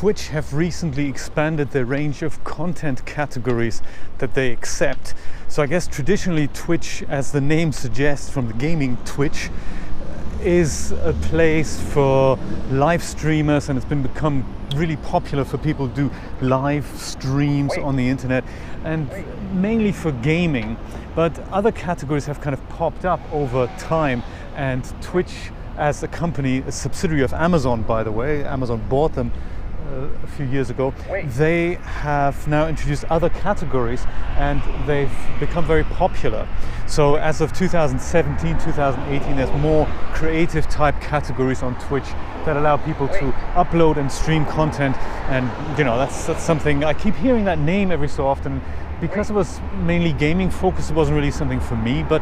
Twitch have recently expanded the range of content categories that they accept. So I guess traditionally Twitch, as the name suggests from the gaming Twitch, is a place for live streamers, and it's become really popular for people to do live streams on the internet, and mainly for gaming. But other categories have kind of popped up over time, and Twitch, as a company, a subsidiary of Amazon, by the way, Amazon bought them a few years ago, they have now introduced other categories and they've become very popular. So as of 2017, 2018, there's more creative type categories on Twitch that allow people to upload and stream content. And you know, that's something, I keep hearing that name every so often. Because it was mainly gaming focused, it wasn't really something for me, but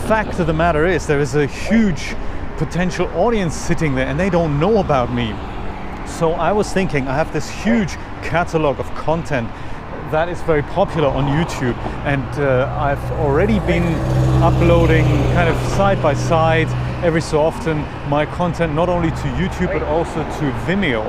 fact of the matter is there is a huge potential audience sitting there and they don't know about me. So I was thinking, I have this huge catalog of content that is very popular on YouTube, and I've already been uploading kind of side by side every so often my content not only to YouTube but also to Vimeo.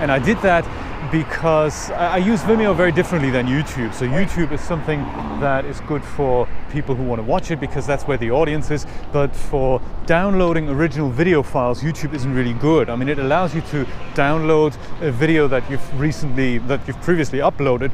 And I did that because I use Vimeo very differently than YouTube. So YouTube is something that is good for people who want to watch it because that's where the audience is. But for downloading original video files, YouTube isn't really good. I mean, it allows you to download a video that you've previously uploaded,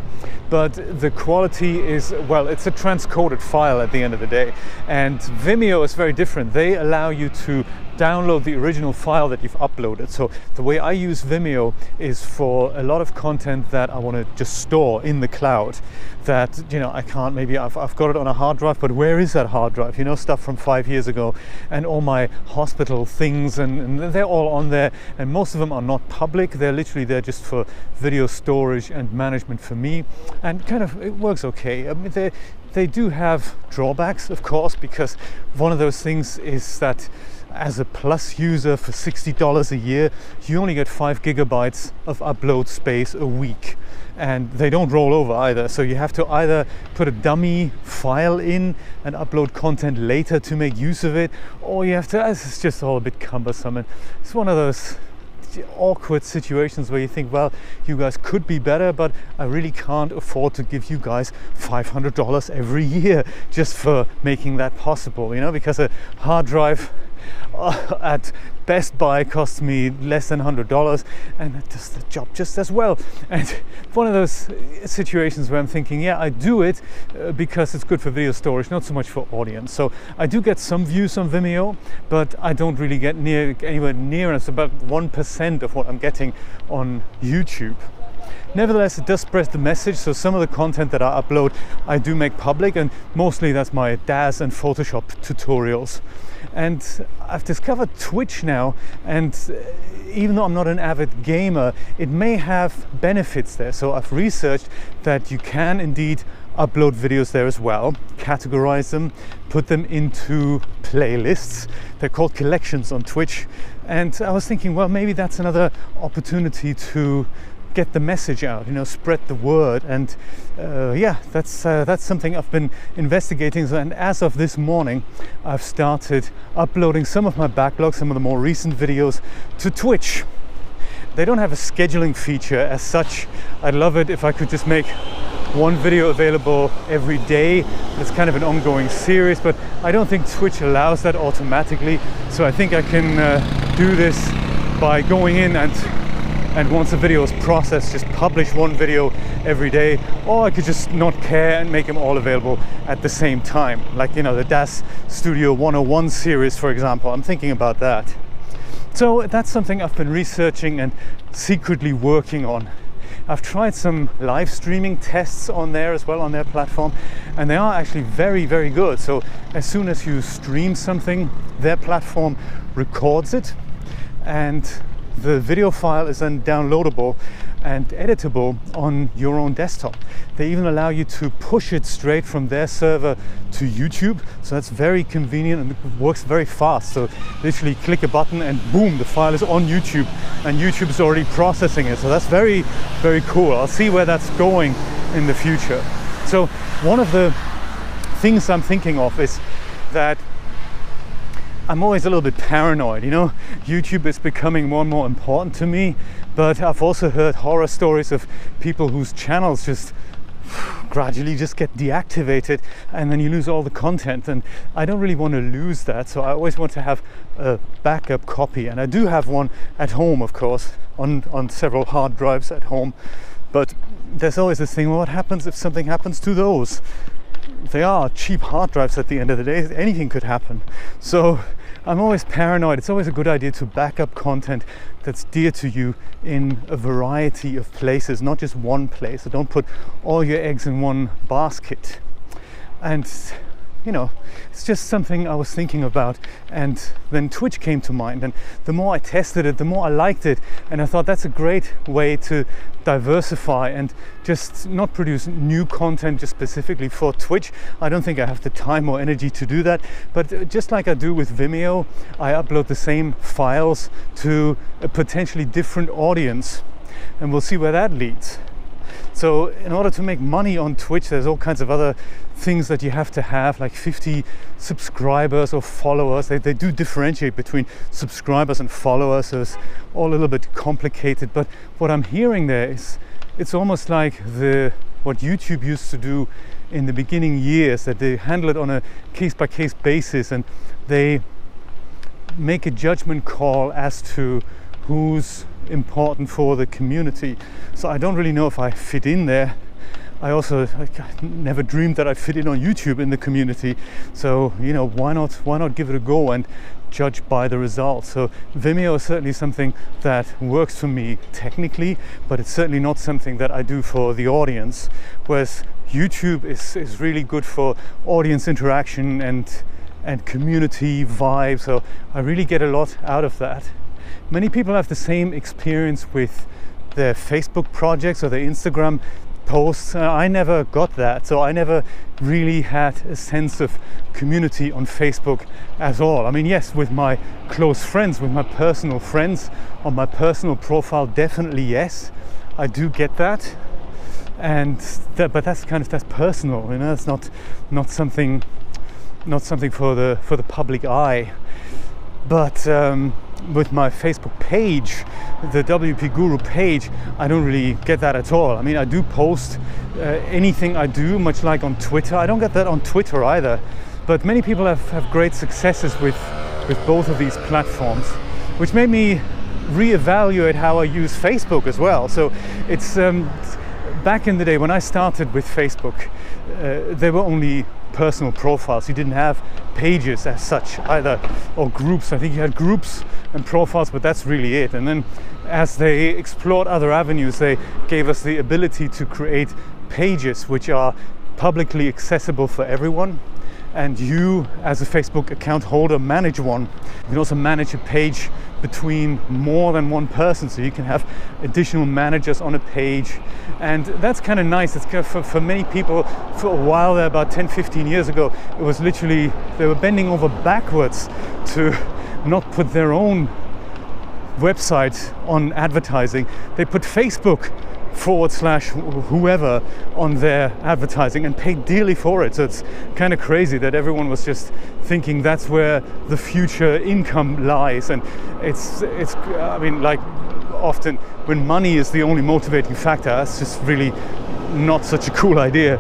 but the quality is, well, it's a transcoded file at the end of the day. And Vimeo is very different. They allow you to download the original file that you've uploaded. So the way I use Vimeo is for a lot of content that I want to just store in the cloud, that, you know, I can't, maybe I've got it on a hard drive, but where is that hard drive? You know, stuff from 5 years ago, and all my hospital things, and they're all on there, and most of them are not public. They're literally there just for video storage and management for me, and kind of it works okay. I mean, they do have drawbacks, of course, because one of those things is that as a Plus user for $60 a year, you only get 5 gigabytes of upload space a week, and they don't roll over either. So you have to either put a dummy file in and upload content later to make use of it, or you have to, it's just all a bit cumbersome. And it's one of those awkward situations where you think, well, you guys could be better, but I really can't afford to give you guys $500 every year just for making that possible, you know, because a hard drive at Best Buy costs me less than $100, and it does the job just as well. And one of those situations where I'm thinking, yeah, I do it because it's good for video storage, not so much for audience. So I do get some views on Vimeo, but I don't really get anywhere near. It's about 1% of what I'm getting on YouTube. Nevertheless, it does spread the message, so some of the content that I upload I do make public, and mostly that's my DAZ and Photoshop tutorials. And I've discovered Twitch now, and even though I'm not an avid gamer, it may have benefits there. So I've researched that you can indeed upload videos there as well, categorize them, put them into playlists. They're called collections on Twitch. And I was thinking, well, maybe that's another opportunity to get the message out, you know, spread the word. And yeah, that's something I've been investigating. And as of this morning, I've started uploading some of my backlog, some of the more recent videos, to Twitch. They don't have a scheduling feature as such. I'd love it if I could just make one video available every day. It's kind of an ongoing series, but I don't think Twitch allows that automatically. So I think I can do this by going in and once a video is processed, just publish one video every day, or I could just not care and make them all available at the same time. Like, you know, the DAZ Studio 101 series, for example. I'm thinking about that. So that's something I've been researching and secretly working on. I've tried some live streaming tests on there as well, on their platform, and they are actually very, very good. So as soon as you stream something, their platform records it, and the video file is then downloadable and editable on your own desktop. They even allow you to push it straight from their server to YouTube, so that's very convenient and it works very fast. So literally click a button and boom, the file is on YouTube, and YouTube is already processing it. So that's very, very cool. I'll see where that's going in the future. So one of the things I'm thinking of is that I'm always a little bit paranoid, you know. YouTube is becoming more and more important to me, but I've also heard horror stories of people whose channels just gradually just get deactivated and then you lose all the content, and I don't really want to lose that, so I always want to have a backup copy, and I do have one at home, of course, on several hard drives at home. But there's always this thing, well, what happens if something happens to those? They are cheap hard drives at the end of the day, anything could happen. So I'm always paranoid. It's always a good idea to back up content that's dear to you in a variety of places, not just one place. So don't put all your eggs in one basket. And you know, it's just something I was thinking about, and then Twitch came to mind, and the more I tested it, the more I liked it, and I thought that's a great way to diversify and just not produce new content just specifically for Twitch. I don't think I have the time or energy to do that, but just like I do with Vimeo, I upload the same files to a potentially different audience, and we'll see where that leads. So in order to make money on Twitch, there's all kinds of other things that you have to have, like 50 subscribers or followers. They do differentiate between subscribers and followers, so it's all a little bit complicated. But what I'm hearing there is it's almost like what YouTube used to do in the beginning years, that they handle it on a case-by-case basis, and they make a judgment call as to who's important for the community. So I don't really know if I fit in there. I never dreamed that I'd fit in on YouTube in the community. So, you know, why not give it a go and judge by the results? So Vimeo is certainly something that works for me technically, but it's certainly not something that I do for the audience. Whereas YouTube is really good for audience interaction and community vibe. So I really get a lot out of that. Many people have the same experience with their Facebook projects or their Instagram posts. I never got that, so I never really had a sense of community on Facebook at all. I mean, yes, with my close friends, with my personal friends on my personal profile, definitely yes, I do get that, but that's personal, you know. It's not something for the public eye. But with my Facebook page, the WP Guru page, I don't really get that at all. I mean, I do post anything I do, much like on Twitter. I don't get that on Twitter either. But many people have great successes with both of these platforms, which made me reevaluate how I use Facebook as well. So it's back in the day when I started with Facebook, there were only personal profiles. You didn't have pages as such either, or groups. I think you had groups and profiles, but that's really it. And then as they explored other avenues, they gave us the ability to create pages which are publicly accessible for everyone, and you as a Facebook account holder manage one. You can also manage a page between more than one person, so you can have additional managers on a page, and that's kind of nice. It's for many people, for a while there, about 10-15 years ago, it was literally, they were bending over backwards to not put their own website on advertising. They put Facebook /whoever on their advertising and paid dearly for it. So it's kind of crazy that everyone was just thinking that's where the future income lies. And it's I mean, like, often when money is the only motivating factor, that's just really not such a cool idea.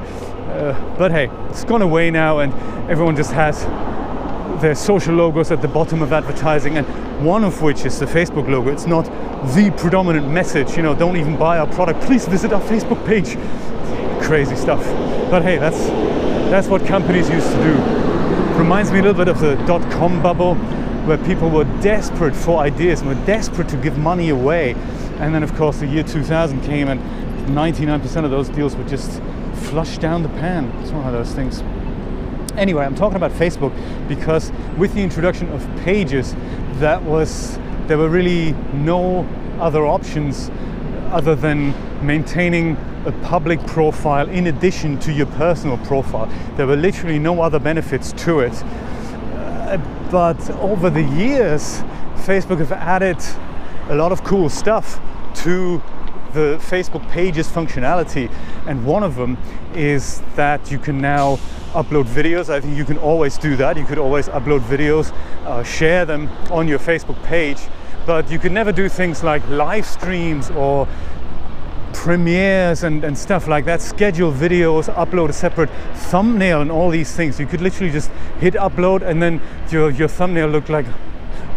But hey, it's gone away now, and everyone just has their social logos at the bottom of advertising, and one of which is the Facebook logo. It's not the predominant message, you know, don't even buy our product, please visit our Facebook page. Crazy stuff. But hey, that's what companies used to do. Reminds me a little bit of the .com bubble, where people were desperate for ideas and were desperate to give money away. And then of course the year 2000 came, and 99% of those deals were just flushed down the pan. It's one of those things. Anyway, I'm talking about Facebook because with the introduction of pages, there were really no other options other than maintaining a public profile in addition to your personal profile. There were literally no other benefits to it. But over the years, Facebook have added a lot of cool stuff to the Facebook pages functionality, and one of them is that you can now upload videos. I think you can always do that. You could always upload videos, share them on your Facebook page, but you could never do things like live streams or premieres and stuff like that, schedule videos, upload a separate thumbnail and all these things. You could literally just hit upload and then your thumbnail looked like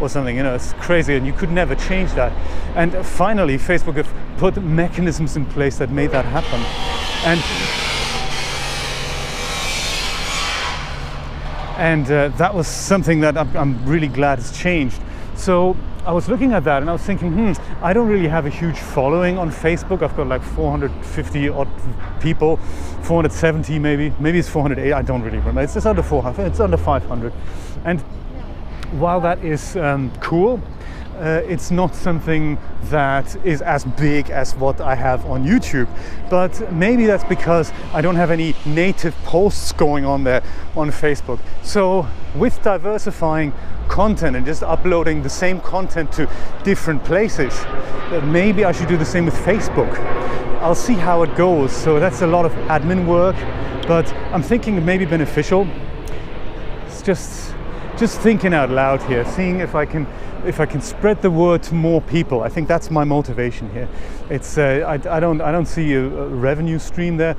or something, you know, it's crazy, and you could never change that. And finally Facebook have put mechanisms in place that made that happen. And that was something that I'm really glad has changed. So I was looking at that and I was thinking, I don't really have a huge following on Facebook. I've got like 450 odd people, 470 maybe it's 480, I don't really remember. It's just under 400, it's under 500. And while that is cool, it's not something that is as big as what I have on YouTube, but maybe that's because I don't have any native posts going on there on Facebook. So with diversifying content and just uploading the same content to different places, maybe I should do the same with Facebook. I'll see how it goes. So that's a lot of admin work, but I'm thinking it may be beneficial. It's just thinking out loud here, seeing if I can spread the word to more people. I think that's my motivation here. It's I don't see a revenue stream there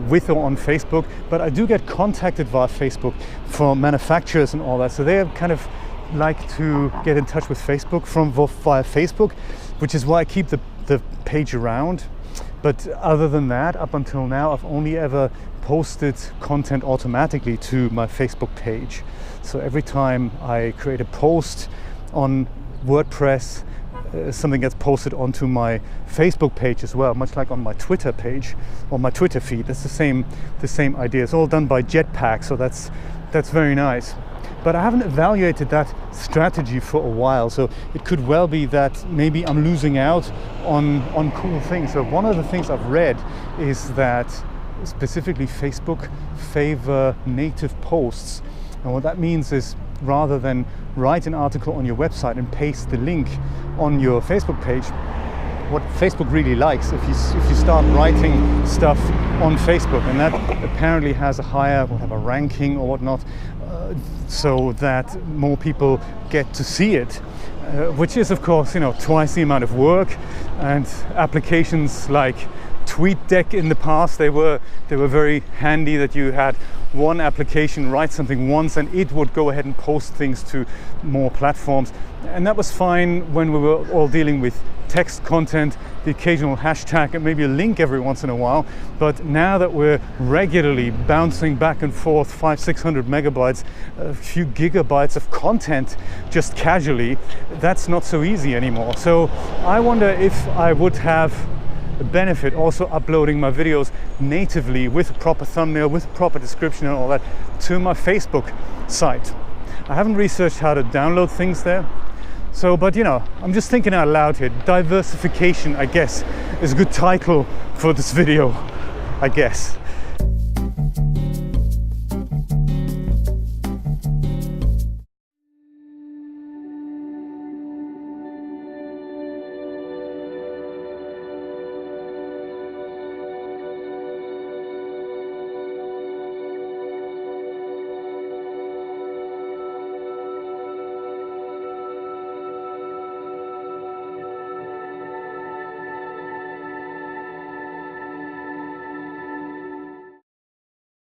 with or on Facebook, but I do get contacted via Facebook from manufacturers and all that. So they kind of like to get in touch with Facebook via Facebook, which is why I keep the page around. But other than that, up until now, I've only ever posted content automatically to my Facebook page. So every time I create a post on WordPress, something gets posted onto my Facebook page as well, much like on my Twitter page or my Twitter feed. That's the same idea. It's all done by Jetpack, so that's very nice. But I haven't evaluated that strategy for a while, so it could well be that maybe I'm losing out on cool things. So one of the things I've read is that specifically Facebook favor native posts. And what that means is, rather than write an article on your website and paste the link on your Facebook page, what Facebook really likes, if you start writing stuff on Facebook, and that apparently has a higher whatever ranking or whatnot, so that more people get to see it, which is of course, you know, twice the amount of work. And applications like TweetDeck in the past, they were very handy, that you had one application write something once and it would go ahead and post things to more platforms, and that was fine when we were all dealing with text content, the occasional hashtag and maybe a link every once in a while. But now that we're regularly bouncing back and forth 500-600 megabytes, a few gigabytes of content just casually, that's not so easy anymore. So I wonder if I would have a benefit also uploading my videos natively with a proper thumbnail, with a proper description and all that to my Facebook site. I haven't researched how to download things there. So, but you know, I'm just thinking out loud here. Diversification, I guess, is a good title for this video, I guess.